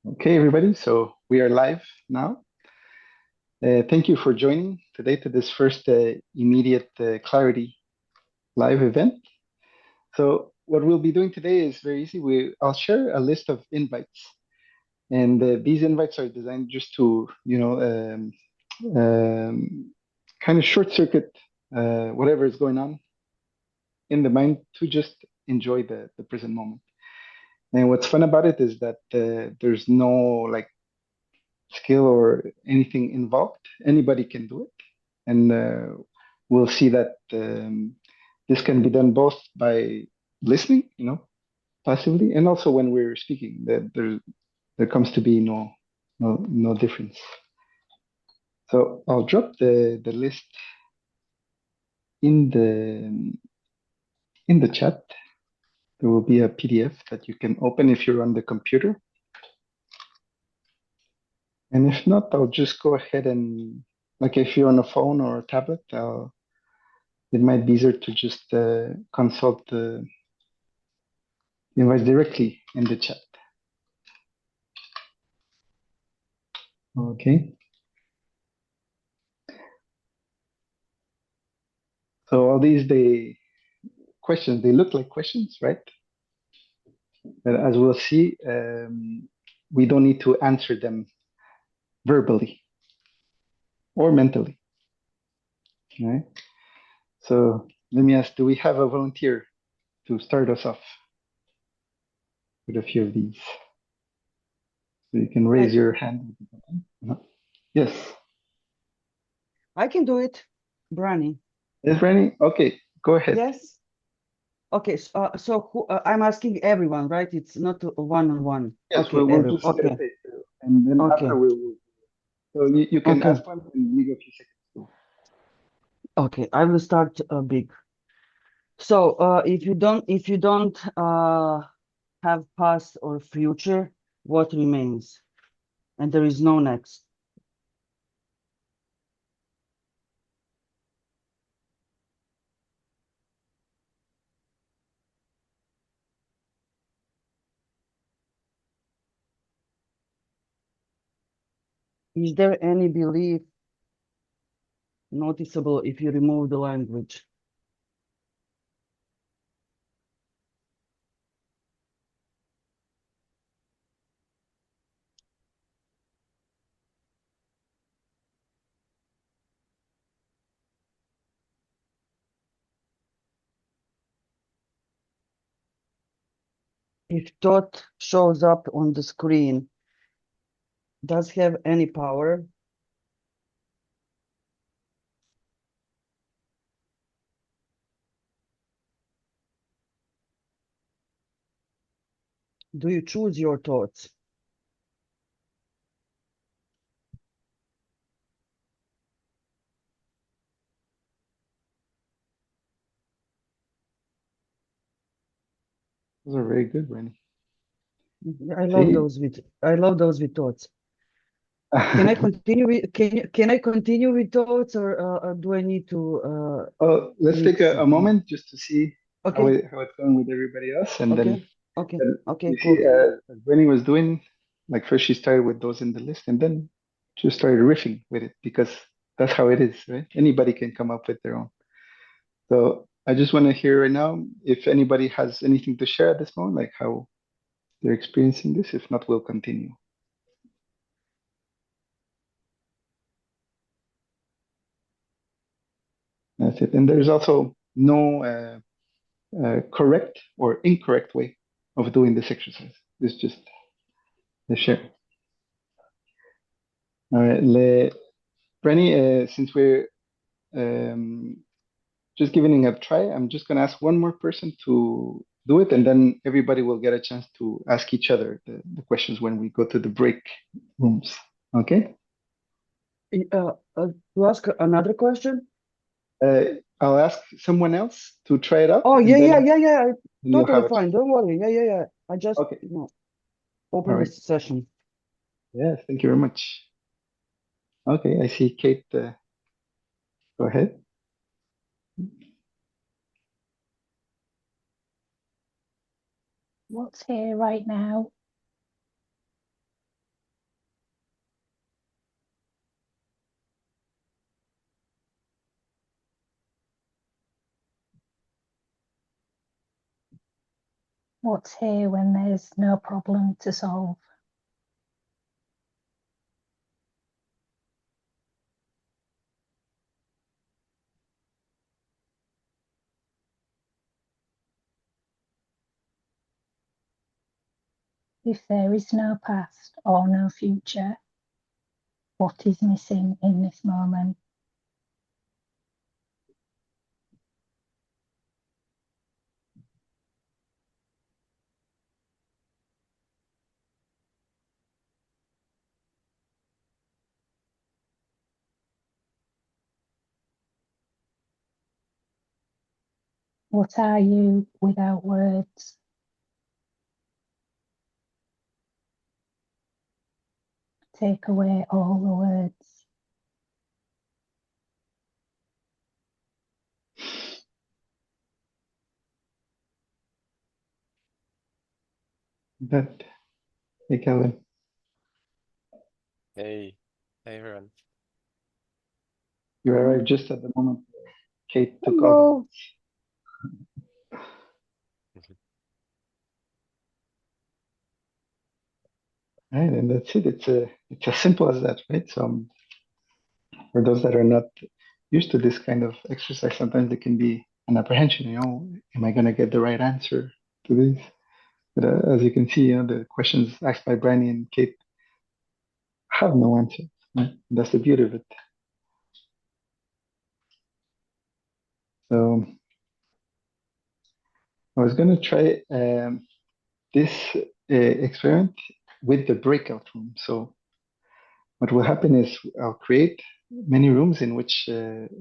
Okay, everybody, so we are live now. Thank you for joining today to this first immediate clarity live event. So what we'll be doing today is very easy. I'll share a list of invites, and these invites are designed just to, kind of short circuit whatever is going on in the mind to just enjoy the present moment. And what's fun about it is that there's no like skill or anything involved. Anybody can do it. And we'll see that this can be done both by listening, passively, and also when we're speaking, that there comes to be no difference. So I'll drop the list in the chat. There will be a PDF that you can open if you're on the computer. And if not, I'll just go ahead and, like if you're on a phone or a tablet, it might be easier to just consult the invite directly in the chat. Okay. So all these questions, they look like questions, right? But as we'll see, we don't need to answer them verbally or mentally. Right? So let me ask, do we have a volunteer to start us off with a few of these? So you can raise your hand. Yes. I can do it, Brani. Yes, Rennie? Okay, go ahead. Yes. Okay. So who, I'm asking everyone, right? It's not a one-on-one. Yes, Okay. we'll just Okay. take it, and then Okay. after we'll so you can Okay. ask one and leave a few seconds too. Okay. I will start big. So if you don't have past or future, what remains? And there is no next. Is there any belief noticeable if you remove the language? If thought shows up on the screen, does have any power? Do you choose your thoughts? Those are very good, Rennie. I love See, those with thoughts. Can I continue with thoughts, or do I need to oh, let's take mix a something? moment just to see Okay, how it's going with everybody else, and then okay, okay, okay, you see, cool. as Rennie was doing, like first she started with those in the list, and then she started riffing with it because that's how it is, right? Anybody can come up with their own. So I just want to hear right now if anybody has anything to share at this moment, like how they're experiencing this. If not, we'll continue. That's it. And there's also no correct or incorrect way of doing this exercise. It's just the share. All right, Brenny, since we're um, just giving it a try, I'm just going to ask one more person to do it, and then everybody will get a chance to ask each other the questions when we go to the break rooms. Okay? To ask another question? I'll ask someone else to try it out, Oh, and yeah. then you'll Totally have a chance. fine. Don't worry. Yeah. I just, Okay. All open right. this session. Yes, thank you very much. Okay, I see Kate. Go ahead. What's here right now? What's here when there's no problem to solve? If there is no past or no future, what is missing in this moment? What are you without words? Take away all the words. That, hey, Calvin, Hey, hey everyone. you arrived just at the moment Kate took all the Hello. notes. Right, and that's it. It's as simple as that, right? So for those that are not used to this kind of exercise, sometimes it can be an apprehension. Am I going to get the right answer to this? But as you can see, the questions asked by Brandy and Kate have no answer. Right? That's the beauty of it. So I was going to try this experiment with the breakout room. So what will happen is I'll create many rooms in which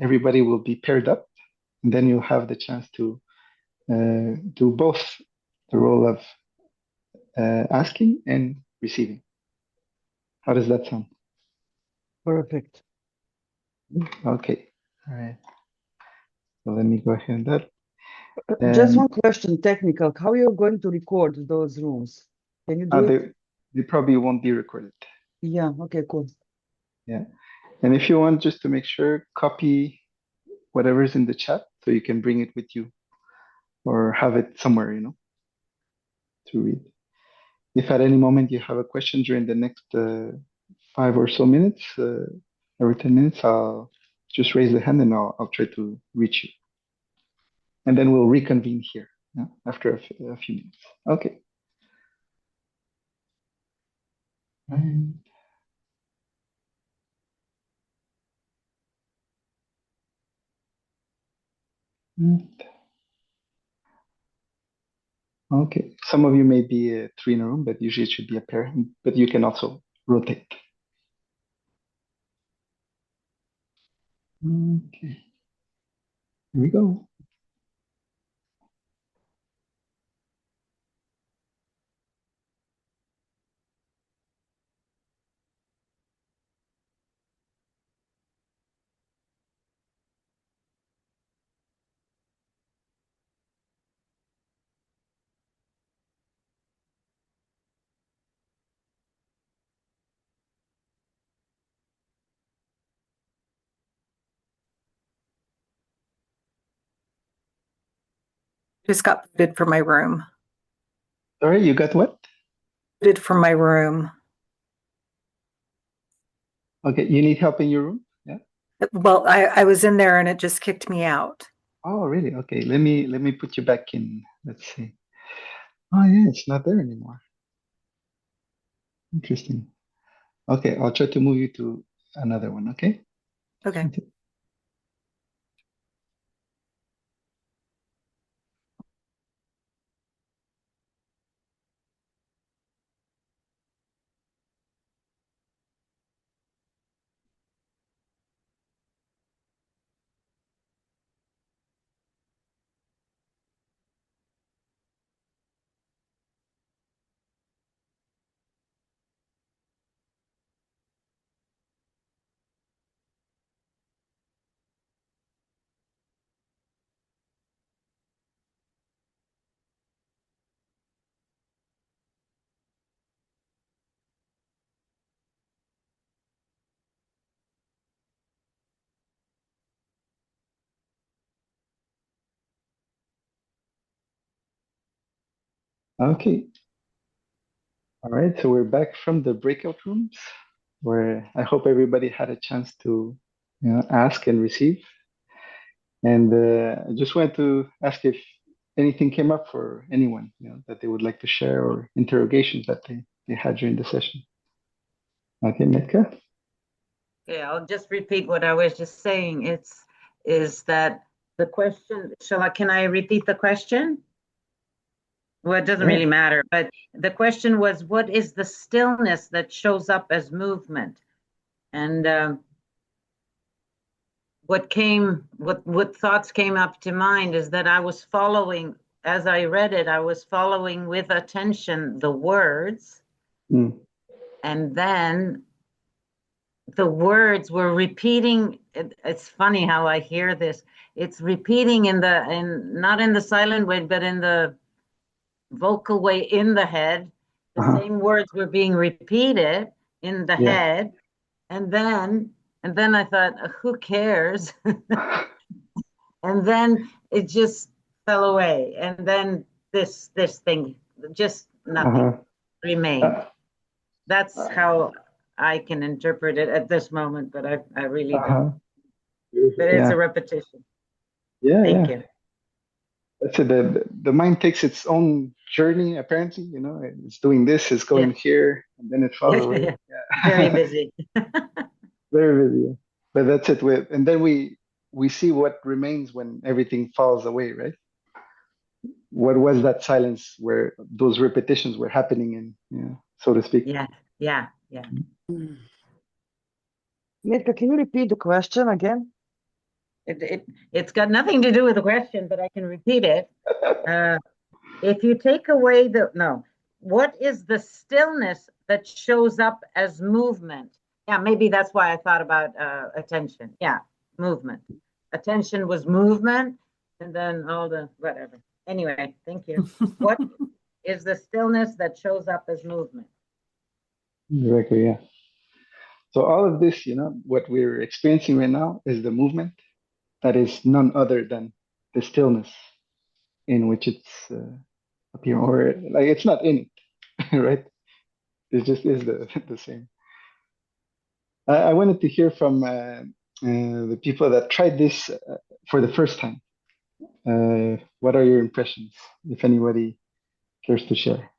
everybody will be paired up, and then you'll have the chance to do both the role of asking and receiving. How does that sound? Perfect. Okay. All right. So let me go ahead and that. Just Um, one question, technical. How are you going to record those rooms? Can you do uh, it? they, they probably won't be recorded. Yeah, okay, cool. Yeah. And if you want, just to make sure, copy whatever's in the chat so you can bring it with you or have it somewhere, to read. If at any moment you have a question during the next 5 or so minutes, every 10 minutes, I'll just raise the hand and I'll try to reach you. And then we'll reconvene here, yeah, after a few minutes. Okay. Right. Okay. Some of you may be three in a room, but usually it should be a pair. But you can also rotate. Okay. Here we go. Just got booted from my room. Sorry, you got what? Booted from my room. Okay, you need help in your room? Yeah. Well, I was in there and it just kicked me out. Oh, really? Okay. Let me put you back in. Let's see. Oh, yeah, it's not there anymore. Interesting. Okay, I'll try to move you to another one. Okay. Okay. Okay. All right. So we're back from the breakout rooms where I hope everybody had a chance to, ask and receive. And I just wanted to ask if anything came up for anyone, that they would like to share or interrogations that they had during the session. Okay, Metka? Yeah, I'll just repeat what I was just saying. Is that the question, can I repeat the question? Well, it doesn't Yeah. really matter, but the question was, what is the stillness that shows up as movement? And what thoughts came up to mind is that I was following, as I read it, I was following with attention the words, Mm. and then the words were repeating. It's funny how I hear this. It's repeating not in the silent way, but in the vocal way in the head. The Uh-huh. same words were being repeated in the Yeah. head, and then I thought, who cares? And then it just fell away, and then this thing, just nothing Uh-huh. remained. Uh, That's how I can interpret it at this moment, but I really don't. uh-huh. Beautiful. But it's Yeah. a repetition. Yeah, Thank yeah. you. That's it. The mind takes its own journey, apparently, it's doing this, it's going Yeah, here, and then it falls yeah, away. yeah. Very Yeah. busy. Very busy. Yeah. But that's it. And then we see what remains when everything falls away, right? What was that silence where those repetitions were happening in, so to speak. Yeah, yeah, yeah. Mirka, can you repeat the question again? It's got nothing to do with the question, but I can repeat it. If you take away what is the stillness that shows up as movement? Yeah, maybe that's why I thought about attention. Yeah, movement. Attention was movement, and then all the whatever. Anyway, thank you. What is the stillness that shows up as movement? Exactly. Yeah. So all of this, what we're experiencing right now is the movement that is none other than the stillness in which it's appearing, or like it's not in it, right? It just is the same. I wanted to hear from the people that tried this for the first time. What are your impressions, if anybody cares to share?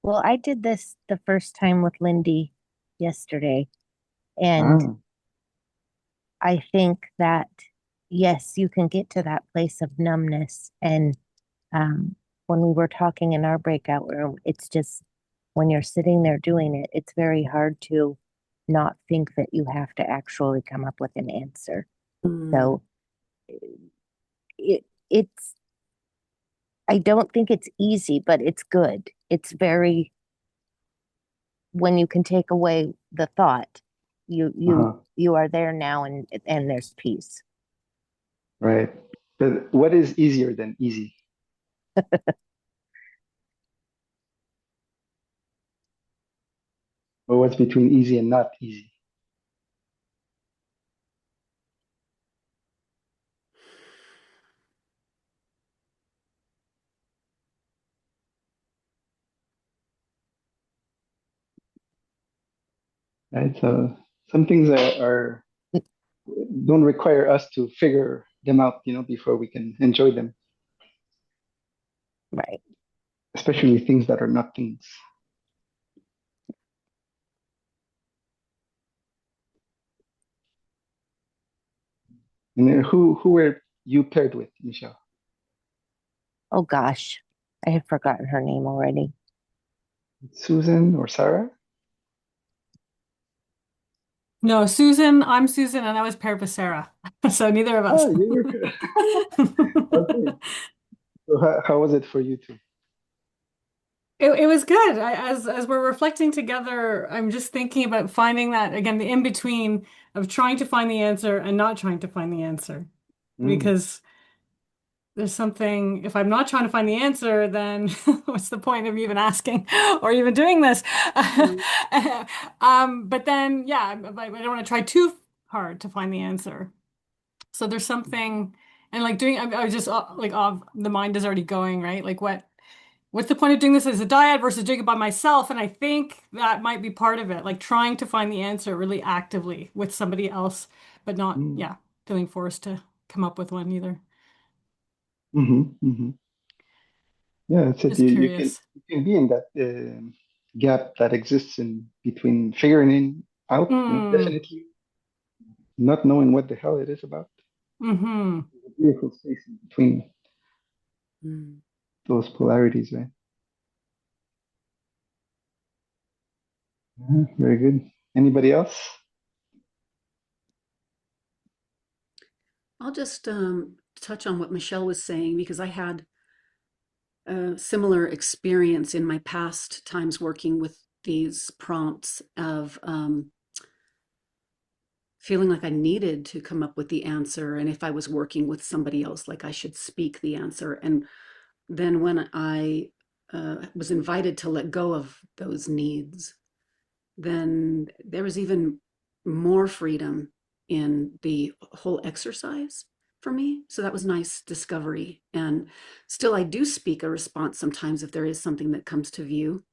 Well, I did this the first time with Lindy yesterday, and Ah, I think that yes, you can get to that place of numbness. And when we were talking in our breakout room, it's just when you're sitting there doing it, it's very hard to not think that you have to actually come up with an answer. So it's I don't think it's easy, but it's good. It's very when you can take away the thought, you you uh-huh, you are there now and there's peace. right. But what is easier than easy? Or what's between easy and not easy? Right. So some things are don't require us to figure them out, before we can enjoy them, Right. especially things that are not things. And who were you paired with, Michelle? Oh gosh, I have forgotten her name already. Susan or Sarah? No, Susan, I'm Susan, and I was paired with Sarah. So neither of us. Oh, you were okay. So how was it for you two? It was good. As we're reflecting together, I'm just thinking about finding that again, the in between of trying to find the answer and not trying to find the answer. Mm. Because there's something, if I'm not trying to find the answer, then what's the point of even asking or even doing this? But then, yeah, I don't want to try too hard to find the answer. So there's something, and like doing, I was just like, the mind is already going, right? Like what's the point of doing this as a dyad versus doing it by myself? And I think that might be part of it, like trying to find the answer really actively with somebody else, but not, Mm. yeah, feeling forced to come up with one either. Yeah, that's it. Just curious. You can be in that gap that exists in between figuring it out, definitely not knowing what the hell it is about. Mm-hmm. There's a beautiful space in between those polarities, right? Very good. Anybody else? I'll just touch on what Michelle was saying because I had a similar experience in my past times working with these prompts of feeling like I needed to come up with the answer. And if I was working with somebody else, like I should speak the answer. And then when I was invited to let go of those needs, then there was even more freedom in the whole exercise for me. So that was nice discovery. And still, I do speak a response sometimes if there is something that comes to view.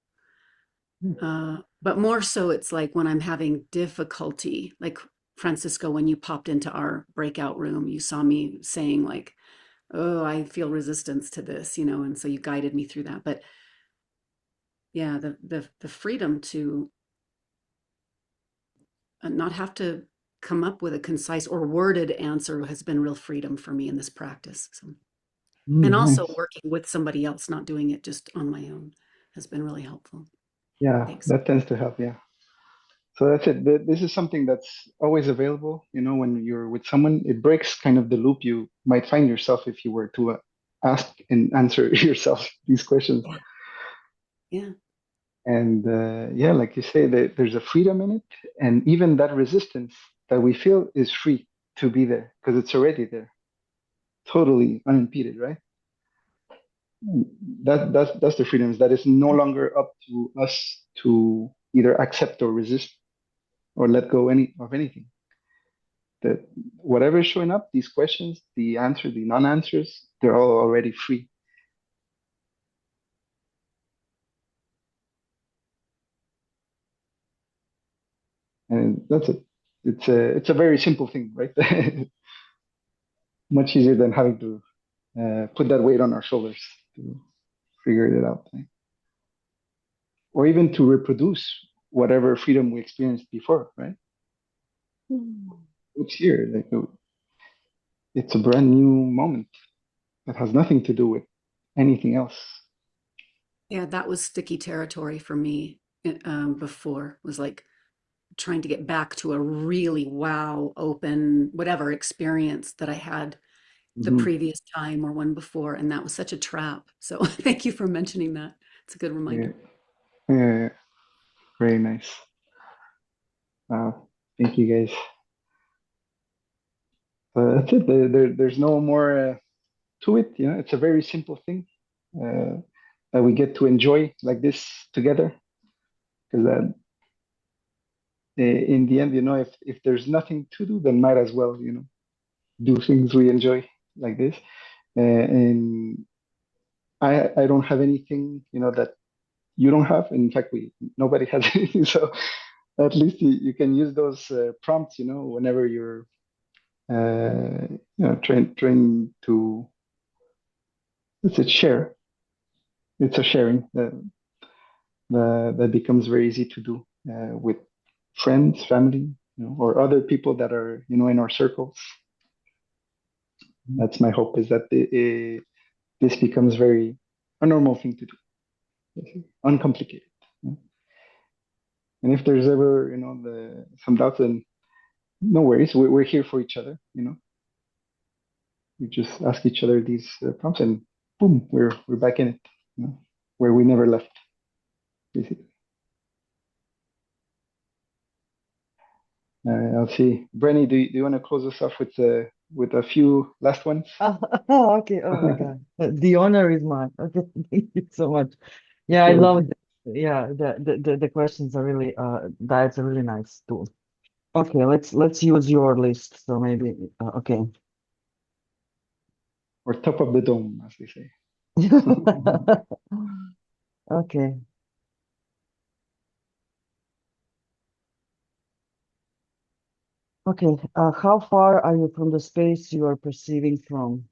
But more so, it's like when I'm having difficulty, like Francisco, when you popped into our breakout room, you saw me saying like, "Oh, I feel resistance to this," and so you guided me through that. But yeah, the freedom to not have to come up with a concise or worded answer has been real freedom for me in this practice. So, and also Nice. working with somebody else, not doing it just on my own, has been really helpful. Yeah, Thanks. that tends to help. Yeah. So that's it. This is something that's always available. When you're with someone, it breaks kind of the loop you might find yourself if you were to ask and answer yourself these questions. Yeah. Yeah. And yeah, like you say, there's a freedom in it. And even that resistance that we feel is free to be there because it's already there, totally unimpeded, right? That's the freedom, is that it's no longer up to us to either accept or resist or let go of anything. That whatever is showing up, these questions, the answer, the non-answers, they're all already free. And that's it. It's a very simple thing, right? Much easier than having to put that weight on our shoulders to figure it out, right? Or even to reproduce whatever freedom we experienced before, right? It's here, like it's a brand new moment that has nothing to do with anything else. Yeah, that was sticky territory for me before, was like trying to get back to a really wow, open, whatever experience that I had the previous time or one before. And that was such a trap. So thank you for mentioning that. It's a good Yeah, reminder. yeah, very nice. Wow, thank you guys. That's it. There's no more to it. It's a very simple thing uh, that we get to enjoy like this together. Because in the end, if there's nothing to do, then might as well, do things we enjoy like this. And I don't have anything, that you don't have. In fact, nobody has anything. So at least you can use those prompts, whenever you're, trying to, it's a share. It's a sharing that becomes very easy to do with friends, family, or other people that are, in our circles. That's my hope, is that this becomes a normal thing to do, uncomplicated. And if there's ever, some doubts, then no worries. We're here for each other. We just ask each other these prompts, and boom, we're back in it, where we never left, basically. I'll see. Brenny, do you want to close us off with a few last ones? Oh, okay. Oh my God. The honor is mine. Okay, thank you so much. Yeah, I love it. Yeah, the questions are really that's a really nice tool. Okay, let's use your list. So maybe okay. or top of the dome, as they say. Okay. Okay. How far are you from the space you are perceiving from?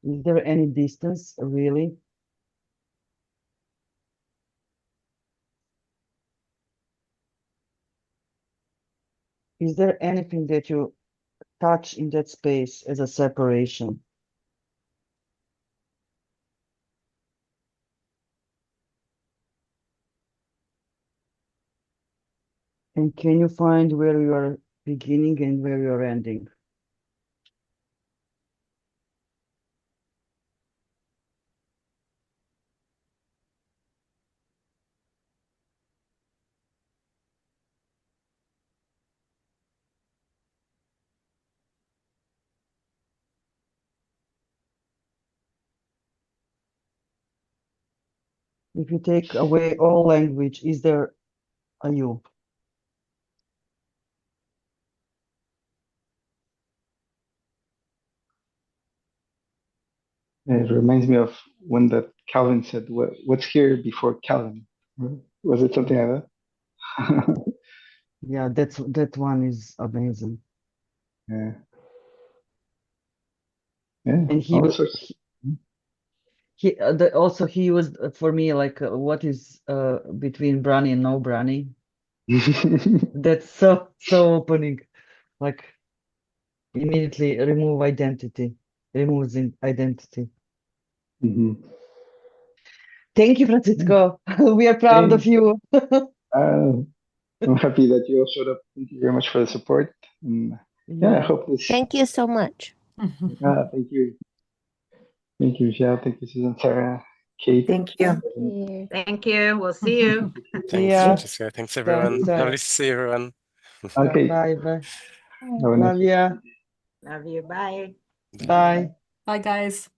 Is there any distance, really? Is there anything that you touch in that space as a separation? And can you find where you are beginning and where you are ending? If you take away all language, is there a you? It reminds me of when that Calvin said, "What's here before Calvin?" Was it something like that? Yeah, that one is amazing. Yeah, yeah, And all sorts. also he used for me like what is between brownie and no brownie. That's so opening. Like immediately remove identity, removes identity. Mhm. Thank you, Francisco. We are proud of Hey, you. I'm happy that you all showed up. Thank you very much for the support. And yeah, I Yeah. hope this. Thank you so much. Thank you. Thank you, Michelle. Thank you, Susan, Sarah, Kate. Thank you. Yeah. Thank you. We'll see you. Thanks, Yeah. Francesca. Thanks, everyone. Thanks. Lovely to see everyone. Okay. Bye. Bye. Have a nice Love ya. Love you. Bye. Bye. Bye, guys.